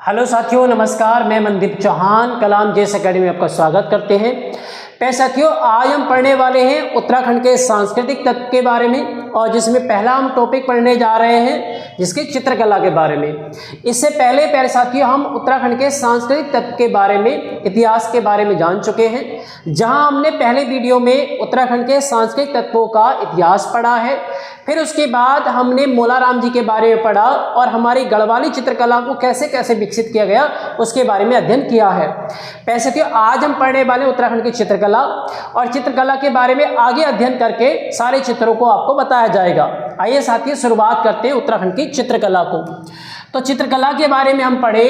Hello साथियों, नमस्कार। मैं मनदीप चौहान कलाम जेस अकेडमी में आपका स्वागत करते हैं। प्यारे साथियों, आज हम पढ़ने वाले हैं उत्तराखंड के सांस्कृतिक तत्व के बारे में, और जिसमें पहला हम टॉपिक पढ़ने जा रहे हैं जिसकी चित्रकला के बारे में। इससे पहले प्यारे साथियों, हम उत्तराखंड के सांस्कृतिक तत्व के बारे में, इतिहास के बारे में जान चुके हैं, जहां हमने पहले वीडियो में उत्तराखंड के सांस्कृतिक तत्वों का इतिहास पढ़ा है। फिर उसके बाद हमने मोलाराम जी के बारे में पढ़ा और हमारी गढ़वाली चित्रकला को कैसे कैसे विकसित किया गया उसके बारे में अध्ययन किया है। प्यारे साथियों, आज हम पढ़ने वाले उत्तराखंड की चित्रकला, और चित्रकला के बारे में आगे अध्ययन करके सारे चित्रों को आपको बताया जाएगा। आइए साथियों, शुरुआत करते हैं उत्तराखंड की चित्रकला को। तो चित्रकला के बारे में हम पढ़े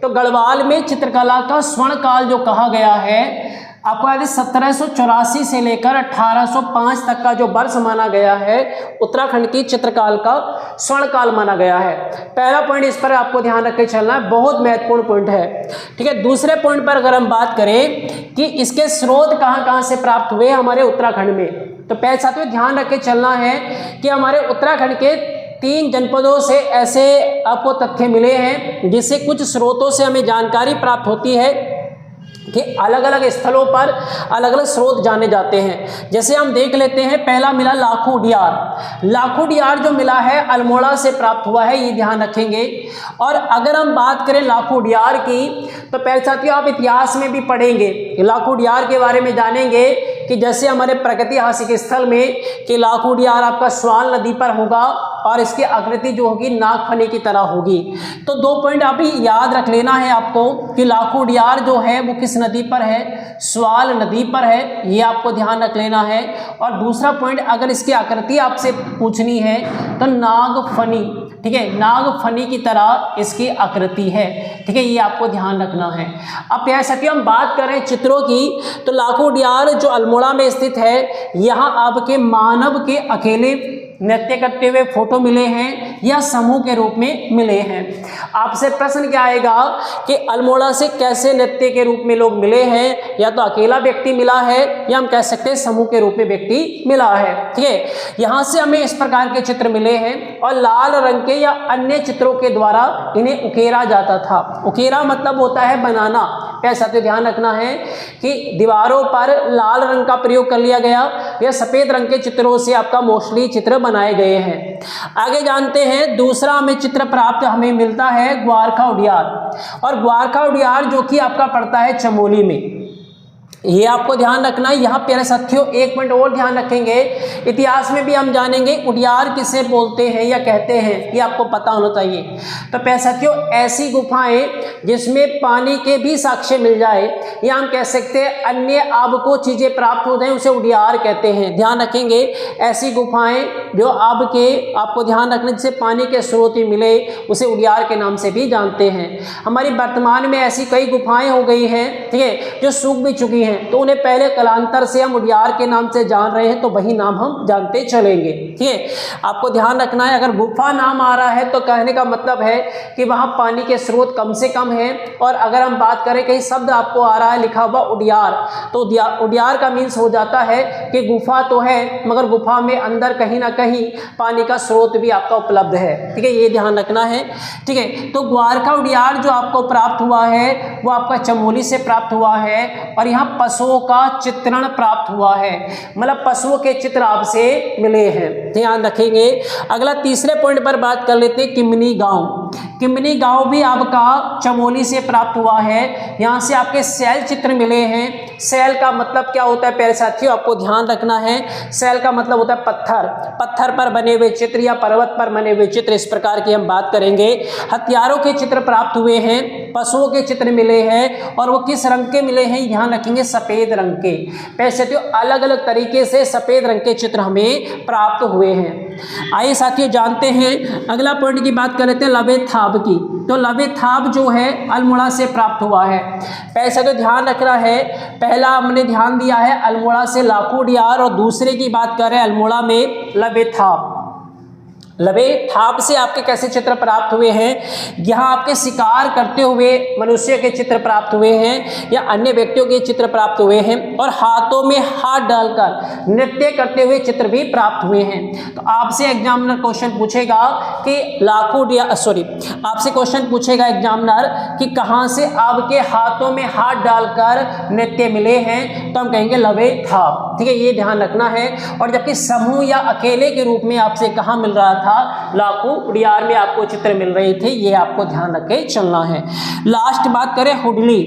तो गढ़वाल में चित्रकला का स्वर्ण काल जो कहा गया है, आपको याद है 1784 से लेकर 1805 तक का जो वर्ष माना गया है, उत्तराखंड की चित्रकाल का स्वर्ण काल माना गया है। पहला पॉइंट इस पर आपको ध्यान रख के चलना है, बहुत महत्वपूर्ण पॉइंट है। ठीक है, दूसरे पॉइंट पर अगर हम बात करें कि इसके स्रोत कहाँ कहाँ से प्राप्त हुए हमारे उत्तराखंड में, तो पहले साथियों ध्यान रख के चलना है कि हमारे उत्तराखंड के 3 जनपदों से ऐसे आपको तथ्य मिले हैं जिससे कुछ स्रोतों से हमें जानकारी प्राप्त होती है कि अलग अलग स्थलों पर अलग अलग स्रोत जाने जाते हैं। जैसे हम देख लेते हैं, पहला मिला लाखू उडियार। लाखू उडियार जो मिला है अल्मोड़ा से प्राप्त हुआ है, ये ध्यान रखेंगे। और अगर हम बात करें लाखू उडियार की, तो पहले साथियों आप इतिहास में भी पढ़ेंगे, लाखू उडियार के बारे में जानेंगे कि जैसे हमारे प्राकृतिक स्थल में कि लाखू उडियार आपका स्वाल नदी पर होगा और इसकी आकृति जो होगी नागफनी की तरह होगी। तो 2 पॉइंट आप ही याद रख लेना है आपको कि लाखू उडियार जो है वो किस नदी पर है, स्वाल नदी पर है, ये आपको ध्यान रख लेना है। और दूसरा पॉइंट, अगर इसकी आकृति आपसे पूछनी है तो नागफनी, ठीक है, नागफनी की तरह इसकी आकृति है। ठीक है, ये आपको ध्यान रखना है। अब प्यारे साथियों, हम बात करें चित्रों की, तो लाखू उडियार जो अल्मोड़ा में स्थित है, यहाँ आपके मानव के अकेले नृत्य करते हुए फोटो मिले हैं या समूह के रूप में मिले हैं। आपसे प्रश्न क्या आएगा कि अल्मोड़ा से कैसे नृत्य के रूप में लोग मिले हैं, या तो अकेला व्यक्ति मिला है या हम कह सकते हैं समूह के रूप में व्यक्ति मिला है। ठीक है, यहाँ से हमें इस प्रकार के चित्र मिले हैं और लाल रंग के या अन्य चित्रों के द्वारा इन्हें उकेरा जाता था। उकेरा मतलब होता है बनाना। ऐसा तो ध्यान रखना है कि दीवारों पर लाल रंग का प्रयोग कर लिया गया या सफेद रंग के चित्रों से आपका मोस्टली चित्र बनाए गए हैं। आगे जानते हैं, दूसरा हमें चित्र प्राप्त हमें मिलता है ग्वारखा उडियार, और ग्वारखा उडियार जो कि आपका पड़ता है चमोली में। ये आपको ध्यान रखना है। यहाँ प्यारे साथियों एक पॉइंट और ध्यान रखेंगे, इतिहास में भी हम जानेंगे उडियार किसे बोलते हैं या कहते हैं, ये आपको पता होना चाहिए। तो प्यारे साथियों, ऐसी गुफाएं जिसमें पानी के भी साक्ष्य मिल जाए या हम कह सकते हैं अन्य आपको चीजें प्राप्त हो जाए, उसे उडियार कहते हैं। ध्यान रखेंगे, ऐसी गुफाएं जो आपको ध्यान रखने जिससे पानी के स्रोत ही मिले, उसे उडियार के नाम से भी जानते हैं। हमारी वर्तमान में ऐसी कई गुफाएं हो गई हैं, ठीक है, जो सूख भी चुकी हैं, तो उन्हें पहले कालांतर से हम उडियार के नाम से जान रहे हैं, तो वही नाम हम जानते चलेंगे। ठीक है, आपको ध्यान रखना है, अगर गुफा नाम आ रहा है तो कहने का मतलब है कि वहां पानी के स्रोत कम से कम है। और अगर हम बात करें कहीं शब्द आपको आ रहा है लिखा हुआ उडियार, तो उडियार का मीन्स हो जाता है कि गुफा तो है मगर गुफा में अंदर कहीं ना कहीं पानी का स्रोत भी आपका उपलब्ध है। ठीक है, ये ध्यान रखना है। ठीक है, तो ग्वारखा उडियार जो आपको प्राप्त हुआ है वो आपका चमोली से प्राप्त हुआ है, और यहाँ पशुओं का चित्रण प्राप्त हुआ है, मतलब पशुओं के चित्र आपसे मिले हैं। ध्यान रखेंगे। अगला तीसरे पॉइंट पर बात कर लेते हैं, किमनी गांव। किमनी गांव भी आपका चमोली से प्राप्त हुआ है। यहाँ से आपके शैल चित्र मिले हैं। शैल का मतलब क्या होता है प्यारे साथियों, आपको ध्यान रखना है। शैल का मतलब होता है पत्थर, पत्थर पर बने हुए चित्र या पर्वत पर बने हुए चित्र, इस प्रकार की हम बात करेंगे। हथियारों के चित्र प्राप्त हुए हैं, पशुओं के चित्र मिले हैं, और वो किस रंग के मिले हैं ध्यान रखेंगे, सफेद रंग के। प्यारे साथियों, अलग अलग तरीके से सफेद रंग के चित्र हमें प्राप्त हुए हैं। आइए साथियों जानते हैं, अगला पॉइंट की बात कर लेते हैं लवे थाब की। तो लवे थाब जो है अल्मोड़ा से प्राप्त हुआ है। पैसा तो ध्यान रखना है, पहला हमने ध्यान दिया है अल्मोड़ा से लाखू उडियार, और दूसरे की बात कर रहे हैं अल्मोड़ा में लवे थाब। लवे थाप से आपके कैसे चित्र प्राप्त हुए हैं? यहाँ आपके शिकार करते हुए मनुष्य के चित्र प्राप्त हुए हैं या अन्य व्यक्तियों के चित्र प्राप्त हुए हैं, और हाथों में हाथ डालकर नृत्य करते हुए चित्र भी प्राप्त हुए हैं। तो आपसे एग्जामिनर क्वेश्चन पूछेगा कि आपसे क्वेश्चन पूछेगा एग्जामिनर कि कहाँ से आपके हाथों में हाथ डालकर नृत्य मिले हैं, तो हम कहेंगे लवे थाप। ठीक है, ये ध्यान रखना है। और जबकि समूह या अकेले के रूप में आपसे कहाँ मिल रहा था? लाखों उड़ियार में आपको चित्र मिल रहे थे, ये आपको ध्यान रख के चलना है। लास्ट बात करें हुडली।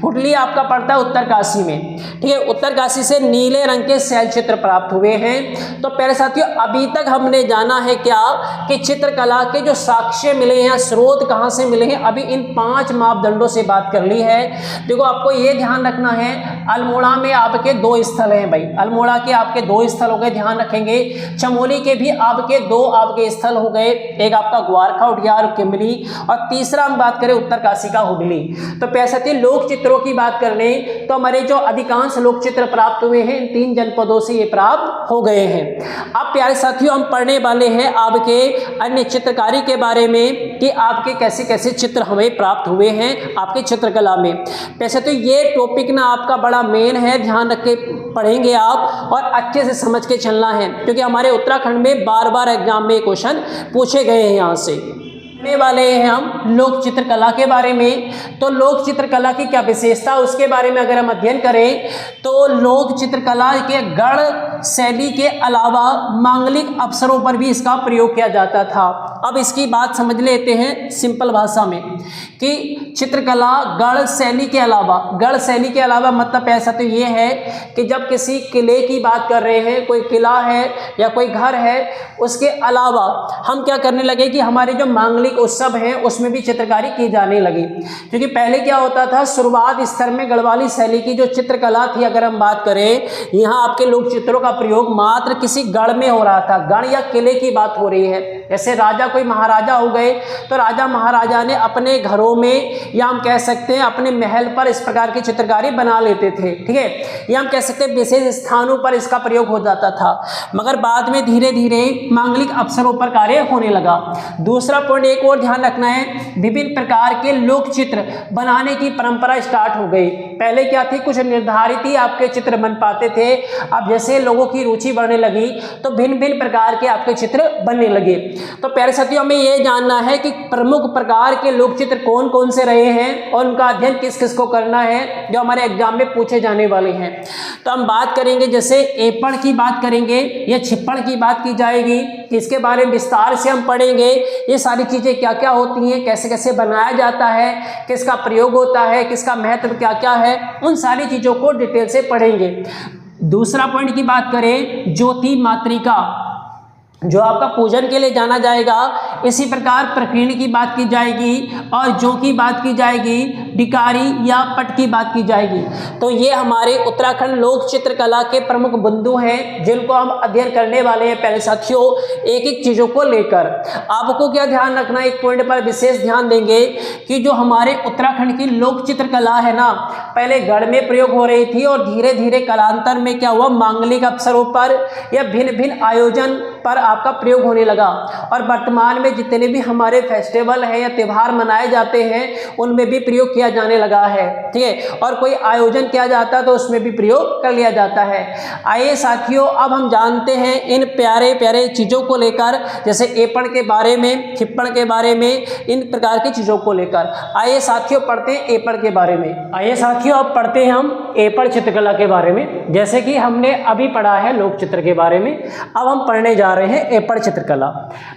हुडली आपका पड़ता है उत्तरकाशी में। ठीक है, उत्तरकाशी से नीले रंग के शैल चित्र प्राप्त हुए हैं। तो प्यारे साथियों, अभी तक हमने जाना है क्या कि चित्रकला के जो साक्ष्य मिले हैं, स्रोत कहाँ से मिले हैं, अभी इन 5 मापदंडों से बात कर ली है। देखो आपको ये ध्यान रखना है, अल्मोड़ा में आपके 2 स्थल हैं भाई, अल्मोड़ा के आपके 2 स्थल हो गए, ध्यान रखेंगे। चमोली के भी आपके 2 आपके स्थल हो गए, एक आपका ग्वारखा उड़ियार किमली, और तीसरा हम बात करें उत्तरकाशी का हुडली। तो पैसे लोक चित्रों की बात कर लें तो हमारे जो अधिकांश लोक चित्र प्राप्त हुए हैं इन 3 जनपदों से ये प्राप्त हो गए हैं। अब प्यारे साथियों, हम पढ़ने वाले हैं आपके अन्य चित्रकारी के बारे में कि आपके कैसे कैसे चित्र हमें प्राप्त हुए हैं आपके चित्रकला में। पैसे तो ये टॉपिक ना आपका बड़ा मेन है, ध्यान रख के पढ़ेंगे आप और अच्छे से समझ के चलना है, क्योंकि हमारे उत्तराखंड में बार-बार एग्जाम में क्वेश्चन पूछे गए हैं। यहाँ से पढ़ने वाले हैं हम लोक चित्रकला के बारे में। तो लोक चित्रकला की क्या विशेषता, उसके बारे में अगर हम अध्ययन करें तो लोक चित्रकला के गढ़ शैली के अलावा मांगलिक अवसरों पर भी इसका प्रयोग किया जाता था। अब इसकी बात समझ लेते हैं सिंपल भाषा में कि चित्रकला गढ़ शैली के अलावा मतलब ऐसा तो ये है कि जब किसी किले की बात कर रहे हैं, कोई किला है या कोई घर है, उसके अलावा हम क्या करने लगे कि हमारे जो मांगलिक उत्सव हैं उसमें भी चित्रकारी की जाने लगी। क्योंकि पहले क्या होता था, शुरुआत स्तर में गढ़वाली शैली की जो चित्रकला थी, अगर हम बात करें, यहाँ आपके लोक चित्रों का प्रयोग मात्र किसी गढ़ में हो रहा था, गढ़ या किले की बात हो रही है। जैसे राजा कोई महाराजा हो गए तो राजा महाराजा ने अपने घरों में या हम कह सकते हैं अपने महल पर इस प्रकार की चित्रकारी बना लेते थे। ठीक है, या हम कह सकते हैं विशेष स्थानों पर इसका प्रयोग हो जाता था, मगर बाद में धीरे धीरे मांगलिक अवसरों पर कार्य होने लगा। दूसरा पॉइंट एक और ध्यान रखना है, विभिन्न प्रकार के लोक चित्र बनाने की परंपरा स्टार्ट हो गई। पहले क्या थी, कुछ निर्धारित ही आपके चित्र बन पाते थे। अब जैसे लोगों की रुचि बढ़ने लगी तो भिन्न भिन्न प्रकार के आपके चित्र बनने लगे। तो प्यारे साथियों, हमें यह जानना है कि प्रमुख प्रकार के लोक चित्र कौन कौन से रहे हैं और उनका अध्ययन किस किस को करना है, जो हमारे एग्जाम में पूछे जाने वाले हैं। तो हम बात करेंगे, जैसे एपड़ की बात करेंगे या छिप्पड़ की बात की जाएगी, इसके बारे में विस्तार से हम पढ़ेंगे। ये सारी चीज़ें क्या क्या होती हैं, कैसे कैसे बनाया जाता है, किसका प्रयोग होता है, किसका महत्व क्या क्या है, उन सारी चीज़ों को डिटेल से पढ़ेंगे। दूसरा पॉइंट की बात करें, ज्योति मातृका, जो आपका पूजन के लिए जाना जाएगा। इसी प्रकार प्रकीर्ण की बात की जाएगी और जो की बात की जाएगी, डिकारी या पट की बात की जाएगी। तो ये हमारे उत्तराखंड लोक चित्रकला के प्रमुख बिंदु हैं जिनको हम अध्ययन करने वाले हैं। पहले साथियों, एक एक चीज़ों को लेकर आपको क्या ध्यान रखना है, एक पॉइंट पर विशेष ध्यान देंगे कि जो हमारे उत्तराखंड की लोक चित्रकला है ना, पहले गढ़ में प्रयोग हो रही थी और धीरे धीरे कालांतर में क्या हुआ, मांगलिक अवसरों पर या भिन्न भिन्न आयोजन पर आपका प्रयोग होने लगा। और वर्तमान में जितने भी हमारे फेस्टिवल है या त्यौहार मनाए जाते हैं उनमें भी प्रयोग किया जाने लगा है। ठीक है, और कोई आयोजन किया जाता है तो उसमें भी प्रयोग कर लिया जाता है। आइए साथियों, अब हम जानते हैं इन प्यारे प्यारे चीज़ों को लेकर, जैसे एपड़ के बारे में, छिप्पड़ के बारे में, इन प्रकार की चीज़ों को लेकर। आइए साथियों पढ़ते हैं एपड़ के बारे में। आइए साथियों, अब पढ़ते हैं हम एपड़ चित्रकला के बारे में। जैसे कि हमने अभी पढ़ा है लोक चित्र के बारे में, अब हम पढ़ने जा रहे हैं एपड़ चित्रकला।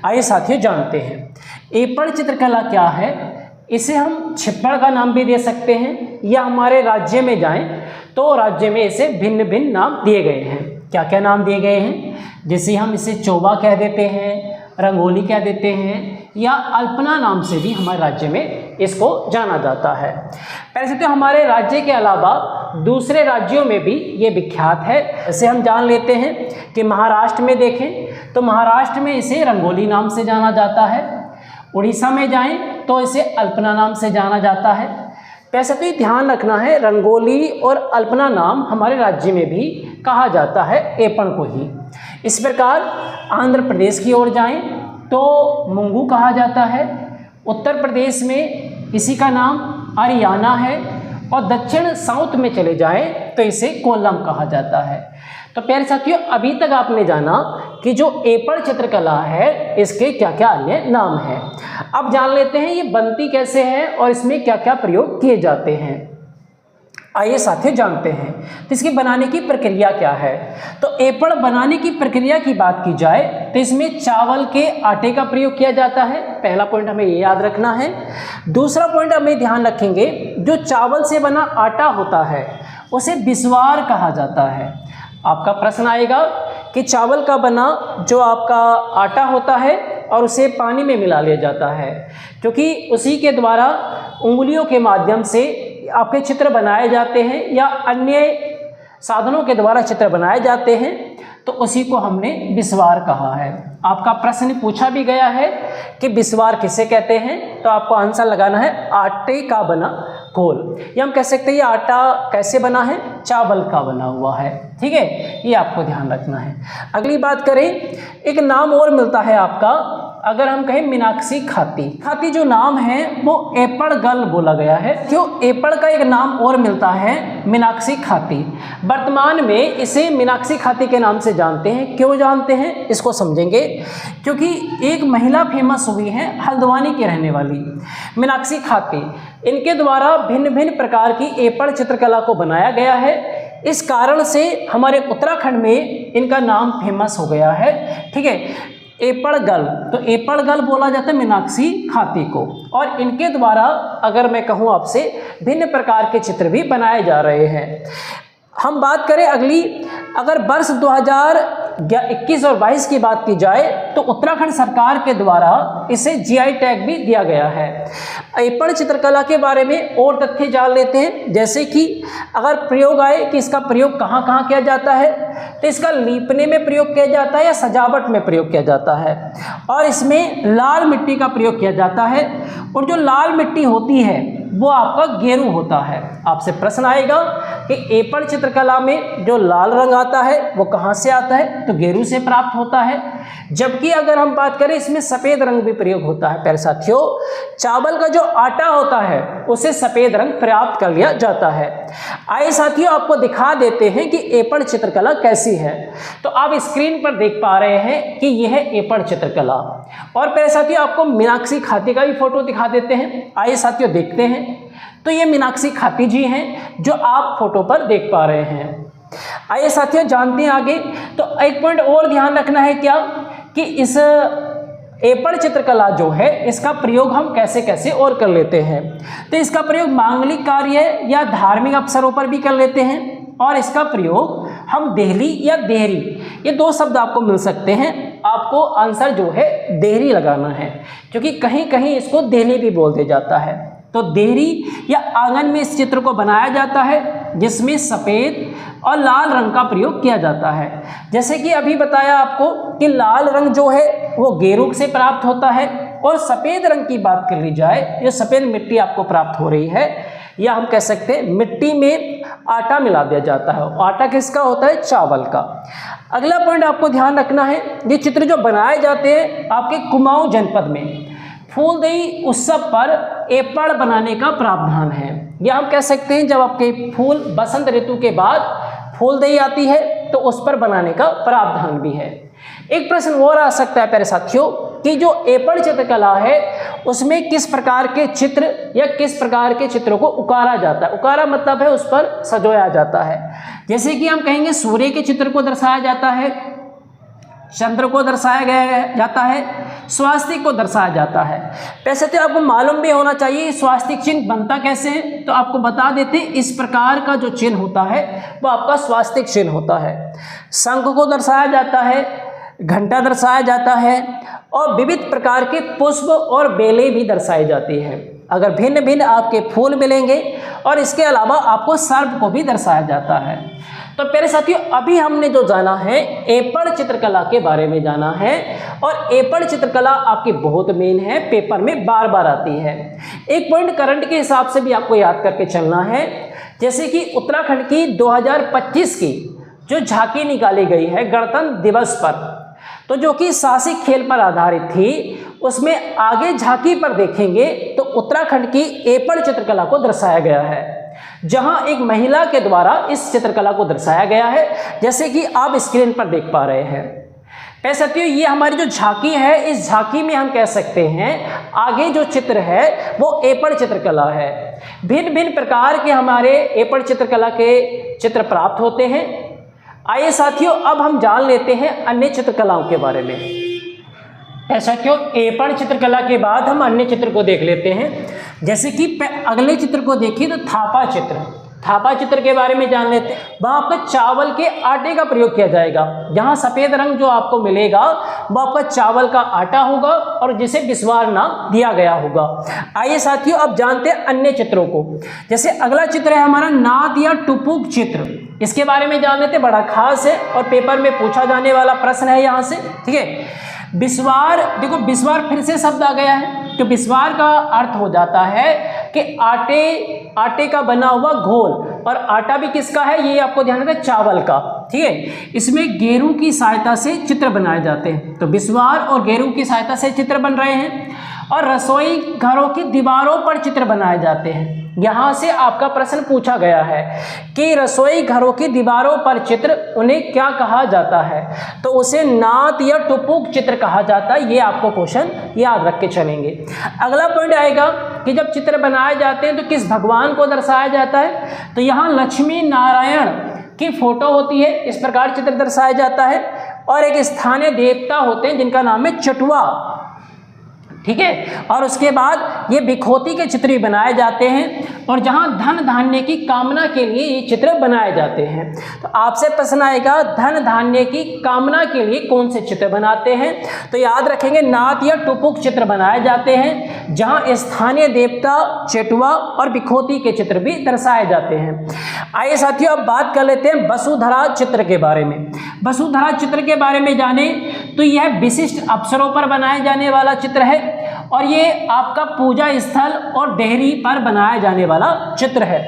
आइए साथियों जानते हैं एपड़ चित्रकला क्या है। इसे हम छिप्पड़ का नाम भी दे सकते हैं, या हमारे राज्य में जाएं तो राज्य में इसे भिन्न भिन्न नाम दिए गए हैं। क्या क्या नाम दिए गए हैं, जैसे हम इसे चौबा कह देते हैं, रंगोली कह देते हैं, या अल्पना नाम से भी हमारे राज्य में इसको जाना जाता है। वैसे तो हमारे राज्य के अलावा दूसरे राज्यों में भी ये विख्यात है। जैसे हम जान लेते हैं कि महाराष्ट्र में देखें तो महाराष्ट्र में इसे रंगोली नाम से जाना जाता है। उड़ीसा में जाएं तो इसे अल्पना नाम से जाना जाता है। वैसे तो ये ध्यान रखना है, रंगोली और अल्पना नाम हमारे राज्य में भी कहा जाता है एपड़ को ही। इस प्रकार आंध्र प्रदेश की ओर जाएं तो मुंगू कहा जाता है। उत्तर प्रदेश में इसी का नाम अरियाना है, और दक्षिण साउथ में चले जाए तो इसे कोल्लम कहा जाता है। तो प्यारे साथियों, अभी तक आपने जाना कि जो एपड़ चित्रकला है इसके क्या क्या अन्य नाम हैं। अब जान लेते हैं ये बनती कैसे है और इसमें क्या क्या प्रयोग किए जाते हैं। आइए साथियों जानते हैं तो इसके बनाने की प्रक्रिया क्या है। तो एपड़ बनाने की प्रक्रिया की बात की जाए तो इसमें चावल के आटे का प्रयोग किया जाता है। पहला पॉइंट हमें ये याद रखना है। दूसरा पॉइंट हमें ध्यान रखेंगे, जो चावल से बना आटा होता है उसे बिस्वार कहा जाता है। आपका प्रश्न आएगा कि चावल का बना जो आपका आटा होता है और उसे पानी में मिला लिया जाता है, क्योंकि उसी के द्वारा उंगलियों के माध्यम से आपके चित्र बनाए जाते हैं या अन्य साधनों के द्वारा चित्र बनाए जाते हैं, तो उसी को हमने बिस्वार कहा है। आपका प्रश्न पूछा भी गया है कि बिस्वार किसे कहते हैं, तो आपको आंसर लगाना है आटे का बना घोल, या हम कह सकते हैं ये आटा कैसे बना है, चावल का बना हुआ है। ठीक है, ये आपको ध्यान रखना है। अगली बात करें, एक नाम और मिलता है आपका, अगर हम कहें मीनाक्षी खाती। खाती जो नाम है वो एपड़ गल बोला गया है। क्यों एपड़ का एक नाम और मिलता है मीनाक्षी खाती। वर्तमान में इसे मीनाक्षी खाती के नाम से जानते हैं। क्यों जानते हैं इसको समझेंगे, क्योंकि एक महिला फेमस हुई है हल्द्वानी की रहने वाली मीनाक्षी खाती। इनके द्वारा भिन्न भिन्न प्रकार की एपड़ चित्रकला को बनाया गया है। इस कारण से हमारे उत्तराखंड में इनका नाम फेमस हो गया है। ठीक है, एपड़ गल, तो एपड़ गल बोला जाता है मीनाक्षी खाती को, और इनके द्वारा अगर मैं कहूँ आपसे भिन्न प्रकार के चित्र भी बनाए जा रहे हैं। हम बात करें अगली, अगर वर्ष 2021 और 22 की बात की जाए तो उत्तराखंड सरकार के द्वारा इसे जीआई टैग भी दिया गया है। एपड़ चित्रकला के बारे में और तथ्य जान लेते हैं, जैसे कि अगर प्रयोग आए कि इसका प्रयोग कहाँ कहाँ किया जाता है, तो इसका लीपने में प्रयोग किया जाता है या सजावट में प्रयोग किया जाता है, और इसमें लाल मिट्टी का प्रयोग किया जाता है। और जो लाल मिट्टी होती है वो आपका गेरू होता है। आपसे प्रश्न आएगा कि एपड़ चित्रकला में जो लाल रंग आता है वो कहाँ से आता है, तो गेरू से प्राप्त होता है। जबकि अगर हम बात करें इसमें सफ़ेद रंग भी प्रयोग होता है। प्यारे साथियों, चावल का जो आटा होता है उसे सफ़ेद रंग प्राप्त कर लिया जाता है। आइए साथियों आपको दिखा देते हैं कि एपड़ चित्रकला कैसी है। तो आप स्क्रीन पर देख पा रहे हैं कि यह है एपड़ चित्रकला, और प्यारे साथियों आपको मीनाक्षी खाती का भी फोटो दिखा देते हैं। आइए साथियों देखते हैं। तो ये मीनाक्षी खाती जी हैं जो आप फोटो पर देख पा रहे हैं। आइए साथियों जानते हैं आगे। तो एक पॉइंट और ध्यान रखना है क्या, कि इस एपड़ चित्रकला जो है इसका प्रयोग हम कैसे कैसे और कर लेते हैं। तो इसका प्रयोग मांगलिक कार्य या धार्मिक अवसरों पर भी कर लेते हैं, और इसका प्रयोग हम देहली या देहरी, ये दो शब्द आपको मिल सकते हैं। आपको आंसर जो है देहरी लगाना है, क्योंकि कहीं कहीं इसको देहली भी बोल दिया जाता है। तो देहरी या आंगन में इस चित्र को बनाया जाता है, जिसमें सफ़ेद और लाल रंग का प्रयोग किया जाता है। जैसे कि अभी बताया आपको कि लाल रंग जो है वो गेरू से प्राप्त होता है, और सफ़ेद रंग की बात कर ली जाए, जो सफ़ेद मिट्टी आपको प्राप्त हो रही है, या हम कह सकते हैं मिट्टी में आटा मिला दिया जाता है। आटा किसका होता है, चावल का। अगला पॉइंट आपको ध्यान रखना है, ये चित्र जो बनाए जाते हैं आपके कुमाऊं जनपद में फूलदेई उत्सव पर एपड़ बनाने का प्रावधान है। या हम कह सकते हैं जब आपके फूल बसंत ऋतु के बाद फूलदेई आती है तो उस पर बनाने का प्रावधान भी है। एक प्रश्न और आ सकता है प्यारे साथियों कि जो एपड़ चित्रकला है उसमें किस प्रकार के चित्र या किस प्रकार के चित्रों को उकारा जाता है। उकारा मतलब है उस पर सजोया जाता है। जैसे कि हम कहेंगे सूर्य के चित्र को दर्शाया जाता है, चंद्र को दर्शाया गया जाता है, स्वास्तिक को दर्शाया जाता है। वैसे तो आपको मालूम भी होना चाहिए स्वास्तिक चिन्ह बनता कैसे है, तो आपको बता देते हैं इस प्रकार का जो चिन्ह होता है वो आपका स्वास्तिक चिन्ह होता है। शंख को दर्शाया जाता है, घंटा दर्शाया जाता है, और विविध प्रकार के पुष्प और बेलें भी दर्शाई जाती हैं। अगर भिन्न भिन्न आपके फूल मिलेंगे, और इसके अलावा आपको सर्प को भी दर्शाया जाता है। तो प्यारे साथियों अभी हमने जो जाना है एपड़ चित्रकला के बारे में जाना है, और एपड़ चित्रकला आपकी बहुत मेन है, पेपर में बार बार आती है। एक पॉइंट करंट के हिसाब से भी आपको याद करके चलना है, जैसे कि उत्तराखंड की 2025 की जो झांकी निकाली गई है गणतंत्र दिवस पर, तो जो कि साहसिक खेल पर आधारित थी, उसमें आगे झांकी पर देखेंगे तो उत्तराखंड की एपड़ चित्रकला को दर्शाया गया है, जहां एक महिला के द्वारा इस चित्रकला को दर्शाया गया है, जैसे कि आप स्क्रीन पर देख पा रहे हैं। कह सकते हो ये हमारी जो झांकी है, इस झांकी में हम कह सकते हैं आगे जो चित्र है वो एपड़ चित्रकला है। भिन्न भिन्न प्रकार के हमारे एपड़ चित्रकला के चित्र प्राप्त होते हैं। आइए साथियों, अब हम जान लेते हैं अन्य चित्रकलाओं के बारे में। ऐसा क्यों, एपड़ चित्रकला के बाद हम अन्य चित्र को देख लेते हैं। जैसे कि अगले चित्र को देखिए तो थापा चित्र। थापा चित्र के बारे में जान लेते हैं। वहाँ आपका चावल के आटे का प्रयोग किया जाएगा। यहाँ सफ़ेद रंग जो आपको मिलेगा वो आपका चावल का आटा होगा और जिसे बिस्वार नाम दिया गया होगा। आइए साथियों, अब जानते हैं अन्य चित्रों को। जैसे अगला चित्र है हमारा नाद या टुपुक चित्र। इसके बारे में जान लेते, बड़ा खास है और पेपर में पूछा जाने वाला प्रश्न है यहाँ से। ठीक है, बिस्वार, देखो बिस्वार फिर से शब्द आ गया है। तो बिस्वार का अर्थ हो जाता है कि आटे का बना हुआ घोल, और आटा भी किसका है, ये आपको ध्यान रखना, चावल का। ठीक है, इसमें गेरू की सहायता से चित्र बनाए जाते हैं। तो बिस्वार और गेरू की सहायता से चित्र बन रहे हैं। और रसोई घरों की दीवारों पर चित्र बनाए जाते हैं। यहाँ से आपका प्रश्न पूछा गया है कि रसोई घरों की दीवारों पर चित्र, उन्हें क्या कहा जाता है, तो उसे नाद या टुपुक चित्र कहा जाता है। ये आपको क्वेश्चन याद रख के चलेंगे। अगला पॉइंट आएगा कि जब चित्र बनाए जाते हैं तो किस भगवान को दर्शाया जाता है, तो यहाँ लक्ष्मी नारायण की फोटो होती है, इस प्रकार चित्र दर्शाया जाता है। और एक स्थानीय देवता होते हैं जिनका नाम है चटुआ। ठीक है, और उसके बाद ये बिखोती के चित्र भी बनाए जाते हैं, और जहाँ धन धान्य की कामना के लिए ये चित्र बनाए जाते हैं। तो आपसे प्रश्न आएगा धन धान्य की कामना के लिए कौन से चित्र बनाते हैं, तो याद रखेंगे नाद या टुपुक चित्र बनाए जाते हैं, जहाँ स्थानीय देवता चेटुआ और बिखोती के चित्र भी दर्शाए जाते हैं। आइए साथियों, अब बात कर लेते हैं वसुधरा चित्र के बारे में। वसुधरा चित्र के बारे में जाने तो यह विशिष्ट अवसरों पर बनाए जाने वाला चित्र है, और ये आपका पूजा स्थल और देहरी पर बनाया जाने वाला चित्र है।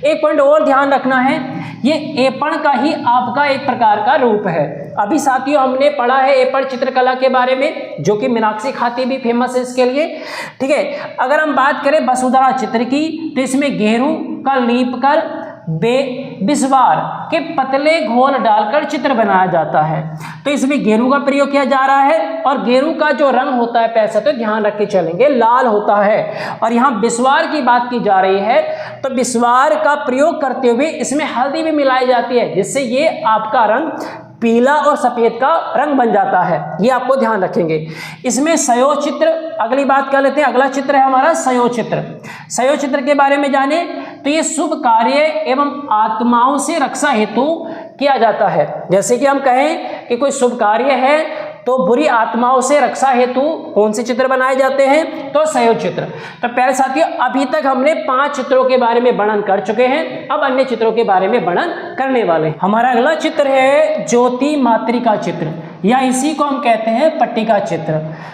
एक पॉइंट और ध्यान रखना है, ये एपड़ का ही आपका एक प्रकार का रूप है। अभी साथियों हमने पढ़ा है एपड़ चित्रकला के बारे में, जो कि मीनाक्षी खाती भी फेमस है इसके लिए। ठीक है, अगर हम बात करें वसुधरा चित्र की, तो इसमें गेरू का लीप कर बिस्वार के पतले घोल डालकर चित्र बनाया जाता है। तो इसमें गेरू का प्रयोग किया जा रहा है, और गेरू का जो रंग होता है पैसा, तो ध्यान रख के चलेंगे, लाल होता है। और यहाँ बिस्वार की बात की जा रही है, तो बिस्वार का प्रयोग करते हुए इसमें हल्दी भी मिलाई जाती है, जिससे ये आपका रंग पीला और सफ़ेद का रंग बन जाता है। ये आपको ध्यान रखेंगे। इसमें सयो चित्र, अगली बात कर लेते हैं। अगला चित्र है हमारा सयो चित्र। सयो चित्र के बारे में जाने तो ये शुभ कार्य एवं आत्माओं से रक्षा हेतु किया जाता है। जैसे कि हम कहें कि कोई शुभ कार्य है तो बुरी आत्माओं से रक्षा हेतु कौन से चित्र बनाए जाते हैं, तो सयो चित्र। तो प्यारे साथियों, अभी तक हमने 5 चित्रों के बारे में वर्णन कर चुके हैं। अब अन्य चित्रों के बारे में वर्णन करने वाले। हमारा अगला चित्र है ज्योति मातृका चित्र, या इसी को हम कहते हैं पट्टिका चित्र।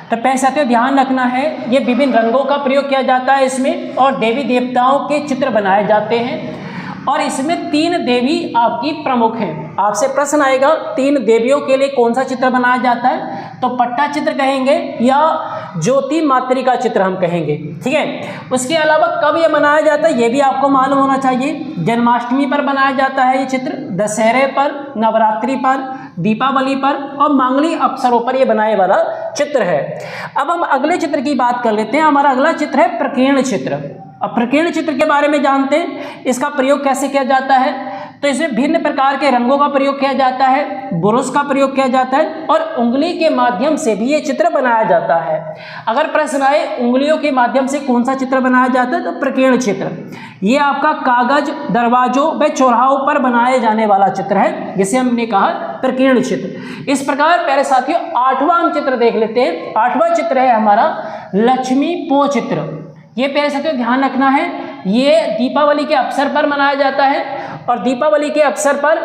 तो प्यारे साथियों ध्यान रखना है, ये विभिन्न रंगों का प्रयोग किया जाता है इसमें, और देवी देवताओं के चित्र बनाए जाते हैं। और इसमें 3 देवी आपकी प्रमुख हैं। आपसे प्रश्न आएगा 3 देवियों के लिए कौन सा चित्र बनाया जाता है, तो पट्टा चित्र कहेंगे या ज्योति मातृका चित्र हम कहेंगे। ठीक है, उसके अलावा कब ये बनाया जाता है ये भी आपको मालूम होना चाहिए। जन्माष्टमी पर बनाया जाता है ये चित्र, दशहरे पर, नवरात्रि पर, दीपावली पर और मांगलिक अवसरों पर ये बनाए वाला चित्र है। अब हम अगले चित्र की बात कर लेते हैं। हमारा अगला चित्र है प्रकीर्ण चित्र। अब प्रकीर्ण चित्र के बारे में जानते हैं, इसका प्रयोग कैसे किया जाता है। तो इसमें भिन्न प्रकार के रंगों का प्रयोग किया जाता है, ब्रश का प्रयोग किया जाता है, और उंगली के माध्यम से भी ये चित्र बनाया जाता है। अगर प्रश्न आए उंगलियों के माध्यम से कौन सा चित्र बनाया जाता है, तो प्रकीर्ण चित्र। ये आपका कागज, दरवाजों व चौराहों पर बनाए जाने वाला चित्र है, जिसे हमने कहा प्रकीर्ण चित्र। इस प्रकार प्यारे साथियों 8वां हम चित्र देख लेते हैं। 8वां चित्र है हमारा लक्ष्मी पो चित्र। ये प्यारे साथियों ध्यान रखना है, ये दीपावली के अवसर पर मनाया जाता है। और दीपावली के अवसर पर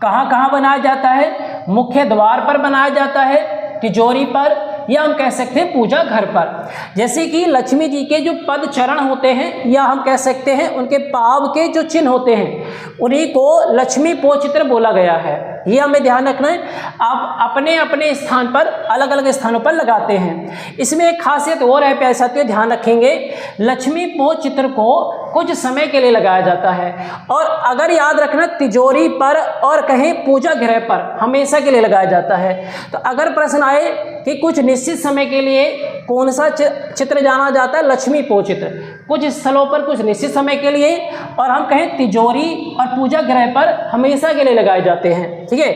कहाँ कहाँ बनाया जाता है, मुख्य द्वार पर बनाया जाता है, तिजोरी पर, या हम कह सकते हैं पूजा घर पर। जैसे कि लक्ष्मी जी के जो पद चरण होते हैं, या हम कह सकते हैं उनके पाव के जो चिन्ह होते हैं, उन्हीं को लक्ष्मी पो चित्र बोला गया है। ये हमें ध्यान रखना है। आप अपने अपने स्थान पर अलग अलग स्थानों पर लगाते हैं। इसमें एक खासियत और है प्यारे साथियों, ध्यान रखेंगे, लक्ष्मी पोत चित्र को कुछ समय के लिए लगाया जाता है, और अगर याद रखना तिजोरी पर और कहीं पूजा गृह पर हमेशा के लिए लगाया जाता है। तो अगर प्रश्न आए कि कुछ निश्चित समय के लिए कौन सा चित्र जाना जाता है, लक्ष्मी पोत चित्र कुछ स्थलों पर कुछ निश्चित समय के लिए, और हम कहें तिजोरी और पूजा गृह पर हमेशा के लिए लगाए जाते हैं। ठीक है,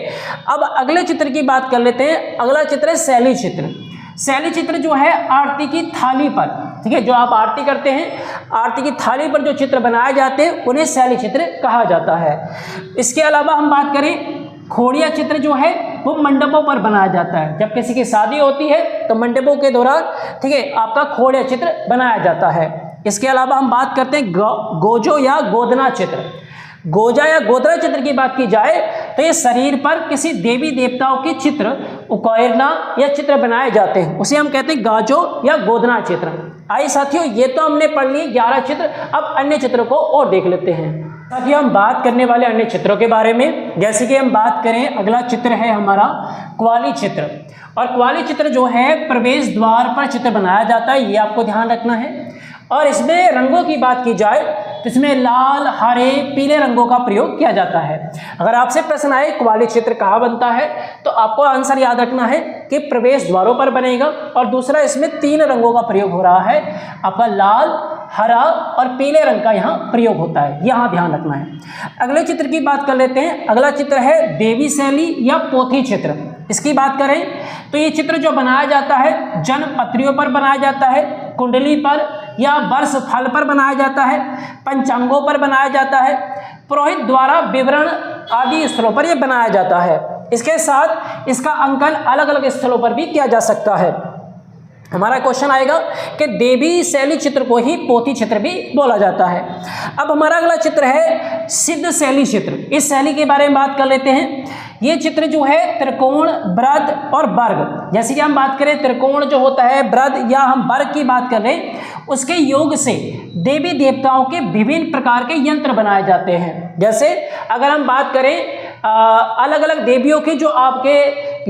अब अगले चित्र की बात कर लेते हैं। अगला चित्र है शैली चित्र। शैली चित्र जो है आरती की थाली पर, ठीक है, जो आप आरती करते हैं, आरती की थाली पर जो चित्र बनाए जाते हैं उन्हें शैली चित्र कहा जाता है। इसके अलावा हम बात करें, खोड़िया चित्र जो है वो मंडपों पर बनाया जाता है। जब किसी की शादी होती है तो मंडपों के दौरान, ठीक है, आपका खोड़िया चित्र बनाया जाता है। इसके अलावा हम बात करते हैं गोजो या गोदना चित्र। गोजा या गोदना चित्र की बात की जाए तो ये शरीर पर किसी देवी देवताओं के चित्र उकेरना या चित्र बनाए जाते हैं, उसे हम कहते हैं गाजो या गोदना चित्र। आइए साथियों, ये तो हमने पढ़ लिए 11 चित्र। अब अन्य चित्रों को और देख लेते हैं। साथियों, हम बात करने वाले अन्य चित्रों के बारे में, जैसे कि हम बात करें, अगला चित्र है हमारा क्वाली चित्र। और क्वाली चित्र जो है प्रवेश द्वार पर चित्र बनाया जाता है, ये आपको ध्यान रखना है। और इसमें रंगों की बात की जाए तो इसमें लाल, हरे, पीले रंगों का प्रयोग किया जाता है। अगर आपसे प्रश्न आए क्वाली चित्र कहाँ बनता है, तो आपको आंसर याद रखना है कि प्रवेश द्वारों पर बनेगा। और दूसरा, इसमें 3 रंगों का प्रयोग हो रहा है, आपका लाल, हरा और पीले रंग का यहाँ प्रयोग होता है, यहाँ ध्यान रखना है। अगले चित्र की बात कर लेते हैं। अगला चित्र है देवी शैली या पोथी चित्र। इसकी बात करें तो ये चित्र जो बनाया जाता है जनपत्रियों पर बनाया जाता है, कुंडली पर या वर्ष फल पर बनाया जाता है, पंचांगों पर बनाया जाता है, पुरोहित द्वारा विवरण आदि स्थलों पर यह बनाया जाता है। इसके साथ इसका अंकन अलग अलग स्थलों पर भी किया जा सकता है। हमारा क्वेश्चन आएगा कि देवी शैली चित्र को ही पोथी चित्र भी बोला जाता है। अब हमारा अगला चित्र है सिद्ध शैली चित्र। इस शैली के बारे में बात कर लेते हैं। ये चित्र जो है त्रिकोण, वृत्त और वर्ग, जैसे कि हम बात करें त्रिकोण जो होता है, वृत्त या हम वर्ग की बात कर रहे, उसके योग से देवी देवताओं के विभिन्न प्रकार के यंत्र बनाए जाते हैं। जैसे अगर हम बात करें अलग अलग देवियों के जो आपके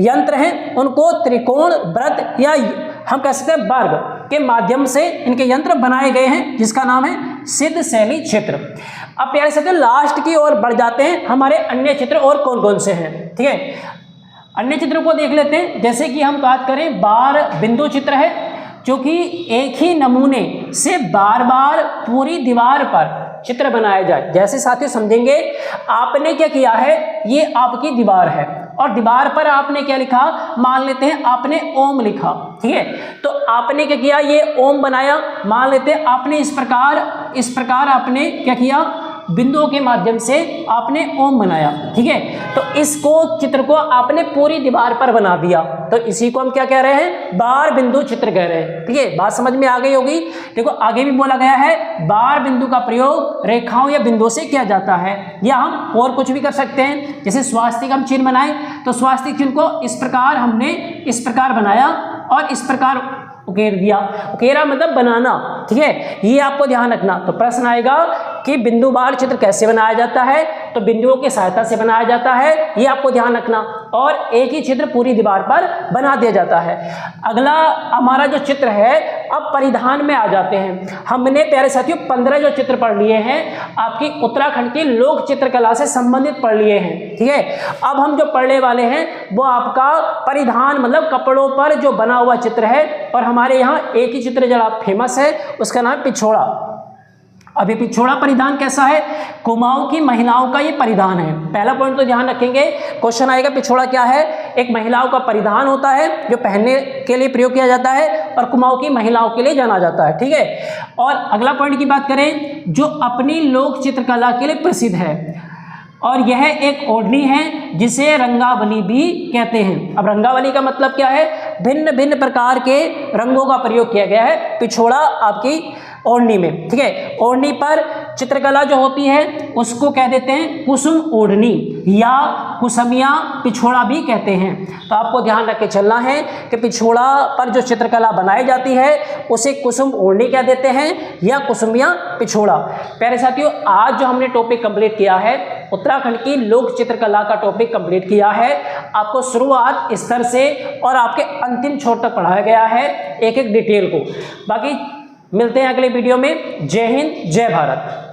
यंत्र हैं, उनको त्रिकोण, वृत्त या हम कह सकते हैं वर्ग के माध्यम से इनके यंत्र बनाए गए हैं, जिसका नाम है सिद्ध शैली चित्र। अब प्यारे साथियों, लास्ट की ओर बढ़ जाते हैं, हमारे अन्य चित्र और कौन कौन से हैं। ठीक है, अन्य चित्रों को देख लेते हैं। जैसे कि हम बात करें, बार बिंदु चित्र है, जो कि एक ही नमूने से बार बार पूरी दीवार पर चित्र बनाया जाए। जैसे साथियों समझेंगे, आपने क्या किया है, ये आपकी दीवार है और दीवार पर आपने क्या लिखा, मान लेते हैं आपने ओम लिखा। ठीक है, तो आपने क्या किया, ये ओम बनाया, मान लेते हैं आपने इस प्रकार आपने क्या किया, बिंदुओं के माध्यम से आपने ओम बनाया। ठीक है, तो इसको चित्र को आपने पूरी दीवार पर बना दिया, तो इसी को हम क्या कह रहे हैं, बार बिंदु चित्र कह रहे हैं। ठीक है, बात समझ में आ गई होगी। देखो आगे भी बोला गया है, बार बिंदु का प्रयोग रेखाओं या बिंदुओं से किया जाता है, या हम और कुछ भी कर सकते हैं। जैसे स्वास्तिक हम चिन्ह बनाए, तो स्वास्तिक चिन्ह को इस प्रकार हमने इस प्रकार बनाया और इस प्रकार उकेर दिया। उकेरा मतलब बनाना। ठीक है, ये आपको ध्यान रखना। तो प्रश्न आएगा कि बिंदु बार चित्र कैसे बनाया जाता है, तो बिंदुओं की सहायता से बनाया जाता है, ये आपको ध्यान रखना, और एक ही चित्र पूरी दीवार पर बना दिया जाता है। अगला हमारा जो चित्र है, अब परिधान में आ जाते हैं। हमने प्यारे साथियों 15 जो चित्र पढ़ लिए हैं, आपकी उत्तराखंड की लोक चित्रकला से संबंधित पढ़ लिए हैं। ठीक है, अब हम जो पढ़ने वाले हैं वो आपका परिधान मतलब कपड़ों पर जो बना हुआ चित्र है, और हमारे यहाँ एक ही चित्र जो फेमस है, उसका नाम पिछोड़ा। अभी पिछोड़ा परिधान कैसा है, कुमाऊं की महिलाओं का ये परिधान है। पहला पॉइंट तो ध्यान रखेंगे, क्वेश्चन आएगा पिछोड़ा क्या है, एक महिलाओं का परिधान होता है जो पहनने के लिए प्रयोग किया जाता है और कुमाऊं की महिलाओं के लिए जाना जाता है। ठीक है, और अगला पॉइंट की बात करें, जो अपनी लोक चित्रकला के लिए प्रसिद्ध है, और यह एक ओढ़नी है जिसे रंगावली भी कहते हैं। अब रंगावली का मतलब क्या है, भिन्न भिन्न प्रकार के रंगों का प्रयोग किया गया है पिछोड़ा आपकी ओढ़नी में। ठीक है, ओढ़नी पर चित्रकला जो होती है उसको कह देते हैं कुसुम ओढ़नी या कुसमिया पिछोड़ा भी कहते हैं। तो आपको ध्यान रख के चलना है कि पिछोड़ा पर जो चित्रकला बनाई जाती है उसे कुसुम ओढ़नी कह देते हैं या कुसुमिया पिछोड़ा। प्यारे साथियों, आज जो हमने टॉपिक कंप्लीट किया है उत्तराखंड की लोक चित्रकला का टॉपिक कंप्लीट किया है। आपको शुरुआत स्तर से और आपके अंतिम छोर तक पढ़ाया गया है एक एक डिटेल को। बाकी मिलते हैं अगले वीडियो में। जय हिंद, जय भारत।